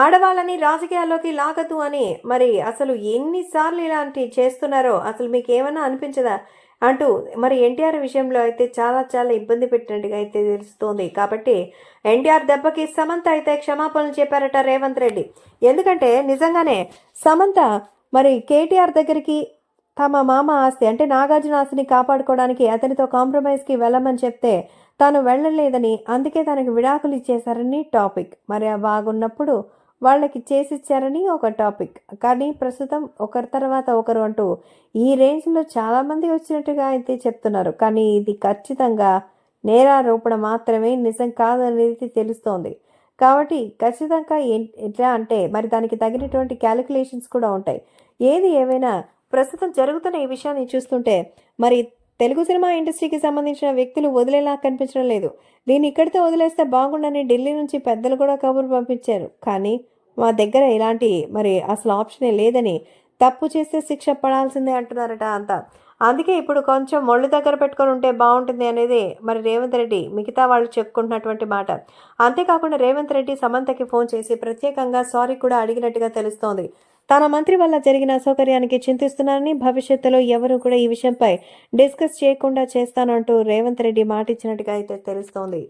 ఆడవాళ్ళని రాజకీయాల్లోకి లాగద్దు అని మరి అసలు ఎన్నిసార్లు ఇలాంటి చేస్తున్నారో అసలు మీకు ఏమైనా అనిపించదా అంటూ మరి ఎన్టీఆర్ విషయంలో అయితే చాలా చాలా ఇబ్బంది పెట్టినట్టుగా అయితే తెలుస్తోంది. కాబట్టి ఎన్టీఆర్ దెబ్బకి సమంత అయితే క్షమాపణలు చెప్పారట రేవంత్ రెడ్డి. ఎందుకంటే నిజంగానే సమంత మరి కేటీఆర్ దగ్గరికి తమ మామ ఆస్తి అంటే నాగార్జున ఆస్తిని కాపాడుకోవడానికి అతనితో కాంప్రమైజ్కి వెళ్ళమని చెప్తే తాను వెళ్ళలేదని, అందుకే తనకు విడాకులు ఇచ్చేశారని టాపిక్. మరి బాగున్నప్పుడు వాళ్ళకి చేసిచ్చారని ఒక టాపిక్. కానీ ప్రస్తుతం ఒకరి తర్వాత ఒకరు అంటూ ఈ రేంజ్లో చాలామంది వచ్చినట్టుగా అయితే చెప్తున్నారు. కానీ ఇది ఖచ్చితంగా నేరారోపణ మాత్రమే, నిజం కాదనేది తెలుస్తోంది. కాబట్టి ఖచ్చితంగా ఎట్లా అంటే మరి దానికి తగినటువంటి క్యాలిక్యులేషన్స్ కూడా ఉంటాయి. ఏది ఏమైనా ప్రస్తుతం జరుగుతున్న ఈ విషయాన్ని చూస్తుంటే మరి తెలుగు సినిమా ఇండస్ట్రీకి సంబంధించిన వ్యక్తులు వదిలేలా కనిపించడం లేదు. దీన్ని ఇక్కడితో వదిలేస్తే బాగుండని ఢిల్లీ నుంచి పెద్దలు కూడా కబురు పంపించారు. కానీ మా దగ్గర ఇలాంటి మరి అసలు ఆప్షనే లేదని, తప్పు చేస్తే శిక్ష పడాల్సిందే అంటున్నారట అంతా. అందుకే ఇప్పుడు కొంచెం ఒళ్ళు దగ్గర పెట్టుకొని ఉంటే బాగుంటుంది అనేది మరి రేవంత్ రెడ్డి మిగతా వాళ్ళు చెప్పుకుంటున్నటువంటి మాట. అంతేకాకుండా రేవంత్ రెడ్డి సమంతకి ఫోన్ చేసి ప్రత్యేకంగా సారీ కూడా అడిగినట్టుగా తెలుస్తోంది. తన మంత్రి వల్ల జరిగిన అసౌకర్యానికి చింతిస్తున్నారని, భవిష్యత్తులో ఎవరు కూడా ఈ విషయంపై డిస్కస్ చేయకుండా చేస్తానంటూ రేవంత్ రెడ్డి మాటిచ్చినట్టుగా అయితే తెలుస్తోంది.